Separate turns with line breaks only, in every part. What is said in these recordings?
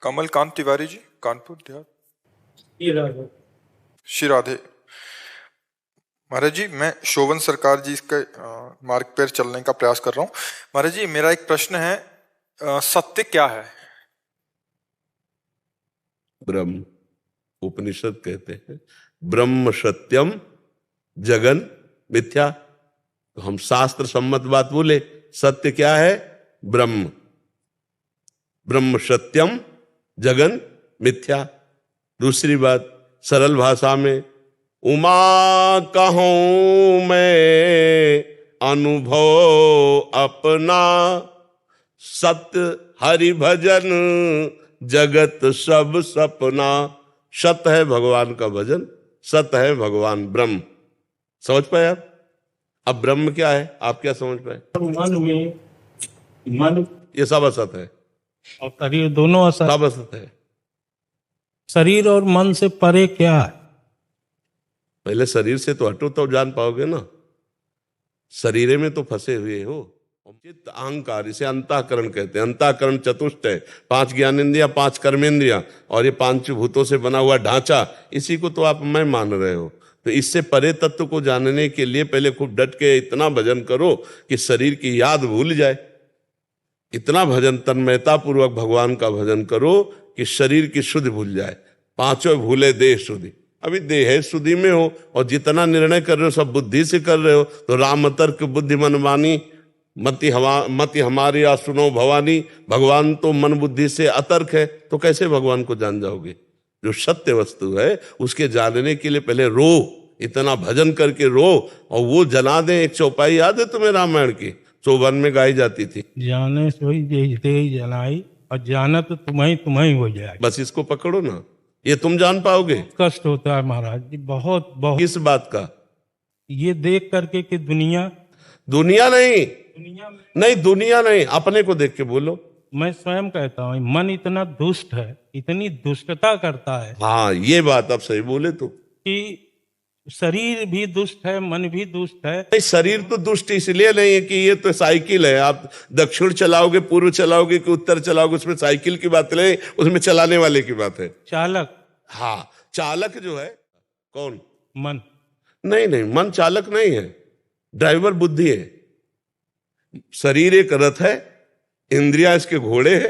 कमलकांत तिवारी जी, कानपुर देहात।
ये राघव।
श्री राधे। महाराज जी, मैं शोभन सरकार जी के मार्ग पर चलने का प्रयास कर रहा हूँ। महाराज जी, मेरा एक प्रश्न है, सत्य क्या है?
ब्रह्म, उपनिषद कहते हैं ब्रह्म सत्यम जगन मिथ्या। तो हम शास्त्र सम्मत बात बोले, सत्य क्या है? ब्रह्म। ब्रह्म सत्यम जगन मिथ्या। दूसरी बात सरल भाषा में, उमा कहूं मैं अनुभव अपना, सत्य हरि भजन जगत सब सपना। सत है भगवान का भजन, सत है भगवान ब्रह्म। समझ पाए आप? अब ब्रह्म क्या है, आप क्या समझ पाए?
मन
ये सब असत है
और शरीर दोनों असत।
सब असत है।
शरीर और मन से परे क्या है?
पहले शरीर से तो हटो तो जान पाओगे ना। शरीर में तो फंसे हुए हो। चित्त अहंकार, इसे अंतःकरण कहते हैं। अंतःकरण चतुष्ट है, 5 ज्ञानेंद्रिया, 5 कर्मेंद्रिया और ये 5 भूतों से बना हुआ ढांचा, इसी को तो आप मैं मान रहे हो। तो इससे परे तत्व को जानने के लिए पहले खूब डट के इतना भजन करो कि शरीर की याद भूल जाए। इतना भजन तन्मयता पूर्वक भगवान का भजन करो कि शरीर की शुद्धि भूल जाए। 5 भूले देह शुद्धि। अभी देह शुद्धि में हो और जितना निर्णय कर रहे हो सब बुद्धि से कर रहे हो। तो राम तर्क बुद्धि मन मानी, मति हमारी आ सुनो भवानी। भगवान तो मन बुद्धि से अतर्क है, तो कैसे भगवान को जान जाओगे? जो सत्य वस्तु है उसके जानने के लिए पहले रो, इतना भजन करके रो। और वो जला दे, एक चौपाई याद है तुम्हें रामायण की, चौवन में गाई जाती थी,
जाने सोई दे जलाई और जानत तुम्हें हो जाए।
बस इसको पकड़ो ना, ये तुम जान पाओगे।
कष्ट होता है महाराज जी, बहुत बहुत।
किस बात का?
ये देख करके कि दुनिया
नहीं, दुनिया नहीं, अपने को देख के बोलो।
मैं स्वयं कहता हूँ मन इतना दुष्ट है, इतनी दुष्टता करता है
हाँ, ये बात आप सही बोले। तो
कि शरीर भी दुष्ट है, मन भी दुष्ट है।
नहीं, शरीर तो दुष्ट इसलिए नहीं है कि ये तो साइकिल है, आप दक्षिण चलाओगे, पूर्व चलाओगे कि उत्तर चलाओगे, उसमें साइकिल की बात नहीं, उसमें चलाने वाले की बात है।
चालक,
हाँ, चालक जो है कौन?
मन।
नहीं, मन चालक नहीं है, ड्राइवर बुद्धि है। शरीर एक रथ है, इंद्रिया इसके घोड़े है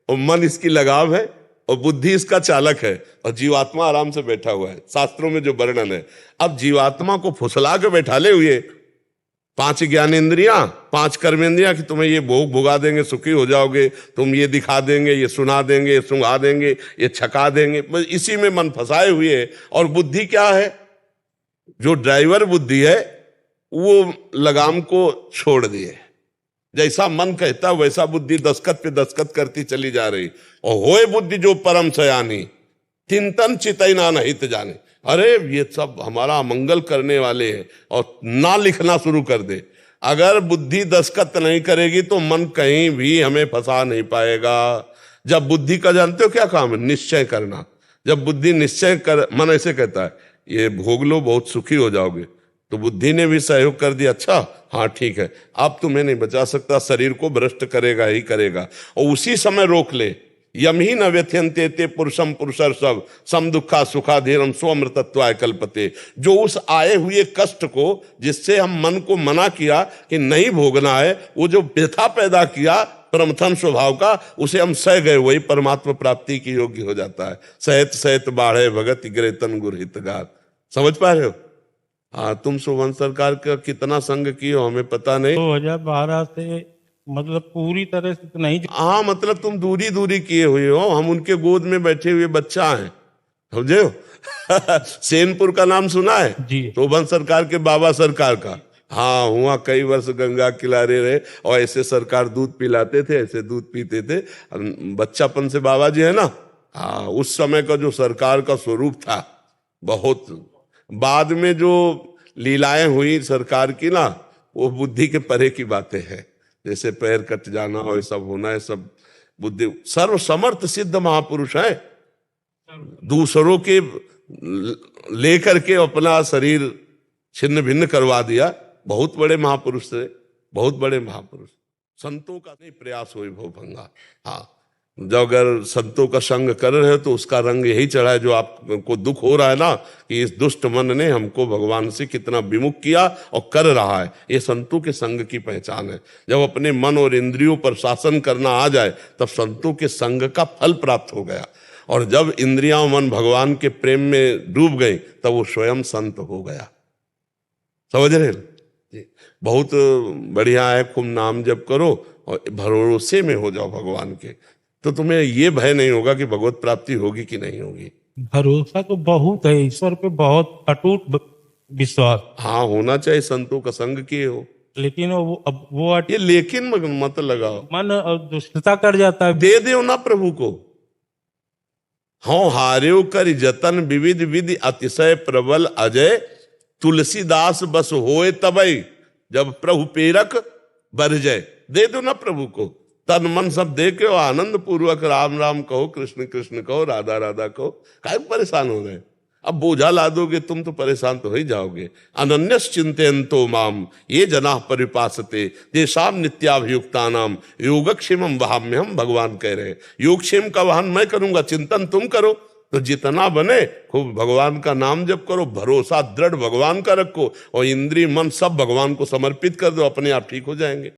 और मन इसकी लगाम है और बुद्धि इसका चालक है और जीवात्मा आराम से बैठा हुआ है। शास्त्रों में जो वर्णन है, अब जीवात्मा को फुसला के बैठाले हुए 5 ज्ञानेंद्रियां, 5 कर्मेंद्रियां कि तुम्हें ये भोग भुगा देंगे, सुखी हो जाओगे, तुम ये दिखा देंगे, ये सुना देंगे, ये सुंघा देंगे, ये छका देंगे, बस इसी में मन फंसाए हुए है। और बुद्धि क्या है? जो ड्राइवर बुद्धि है वो लगाम को छोड़ दिए। जैसा मन कहता वैसा बुद्धि दस्खत पे दस्खत करती चली जा रही। और होए बुद्धि जो परम सयानी, चिंतन चितैना नहीं जाने। अरे ये सब हमारा मंगल करने वाले हैं और ना लिखना शुरू कर दे। अगर बुद्धि दस्खत नहीं करेगी तो मन कहीं भी हमें फंसा नहीं पाएगा। जब बुद्धि का जानते हो क्या काम है? निश्चय करना। जब बुद्धि निश्चय कर, मन ऐसे कहता है ये भोग लो, बहुत सुखी हो जाओगे, तो बुद्धि ने भी सहयोग कर दिया, अच्छा हाँ ठीक है, अब तुम्हें नहीं बचा सकता, शरीर को भ्रष्ट करेगा ही करेगा। और उसी समय रोक ले, यम ही न व्यथ्यन्ते ते पुरुषम पुरुषर सब सम दुखा सुखा धीरम स्वमृतत्वाय कल्पते। जो उस आए हुए कष्ट को, जिससे हम मन को मना किया कि नहीं भोगना है, वो जो व्यथा पैदा किया प्रमथन स्वभाव का, उसे हम सह गए, वही परमात्मा प्राप्ति की योग्य हो जाता है। सहत सहत बाढ़े भगत गिरे तन गुर हितगार। समझ पा रहे हो? हाँ, तुम शोभन सरकार का कितना संग किए हो हमें पता नहीं।
2012 से मतलब पूरी तरह से तो नहीं।
हाँ, मतलब तुम दूरी किए हुए हो, हम उनके गोद में बैठे हुए बच्चा हैं, समझे हो? सेनपुर का नाम सुना है
जी?
शोभन सरकार के बाबा सरकार का। हाँ, हुआ कई वर्ष गंगा किनारे रहे और ऐसे सरकार दूध पिलाते थे, ऐसे दूध पीते थे। बच्चापन से बाबा जी है ना। हाँ, उस समय का जो सरकार का स्वरूप था, बहुत बाद में जो लीलाएं हुई सरकार की ना, वो बुद्धि के परे की बातें हैं। जैसे पैर कट जाना और सब होना है, सब बुद्धि। सर्व समर्थ सिद्ध महापुरुष है, दूसरों के लेकर के अपना शरीर छिन्न भिन्न करवा दिया। बहुत बड़े महापुरुष थे, बहुत बड़े महापुरुष। संतों का नहीं प्रयास हुई भवभंगा। हाँ, जब अगर संतों का संग कर रहे हो तो उसका रंग यही चढ़ा है, जो आपको दुख हो रहा है ना कि इस दुष्ट मन ने हमको भगवान से कितना विमुख किया और कर रहा है, ये संतों के संग की पहचान है। जब अपने मन और इंद्रियों पर शासन करना आ जाए तब संतों के संग का फल प्राप्त हो गया, और जब इंद्रियां मन भगवान के प्रेम में डूब गई तब वो स्वयं संत हो गया। समझ रहे जी? बहुत बढ़िया है, खूब नाम जप करो और भरोसे में हो जाओ भगवान के, तो तुम्हें ये भय नहीं होगा कि भगवत प्राप्ति होगी कि नहीं होगी।
भरोसा तो बहुत है, ईश्वर पे बहुत अटूट विश्वास,
हाँ, होना चाहिए, संतों का संग किए हो।
लेकिन अब वो
ये लेकिन मत लगाओ,
मन दुष्टता कर जाता है।
दे दो ना प्रभु को। हाँ, हार्यो कर जतन विविध विधि अतिशय प्रबल अजय, तुलसीदास बस होए तबई जब प्रभु पेरक बर जाए। दे दो ना प्रभु को, तन मन सब दे के आनंद पूर्वक राम राम कहो, कृष्ण कृष्ण कहो, राधा राधा कहो। काहे परेशान हो गए? अब बोझा ला दोगे तुम तो परेशान तो हो ही जाओगे। अनन्यस चिंतयन्तो माम ये जना परिपासते तेषाम नित्याभियुक्तानाम योगक्षेमम वहाम्यहम, भगवान कह रहे हैं योगक्षेम का वाहन मैं करूंगा, चिंतन तुम करो। तो जितना बने खूब भगवान का नाम जप करो, भरोसा दृढ़ भगवान का रखो और इंद्रिय मन सब भगवान को समर्पित कर दो, अपने आप ठीक हो जाएंगे।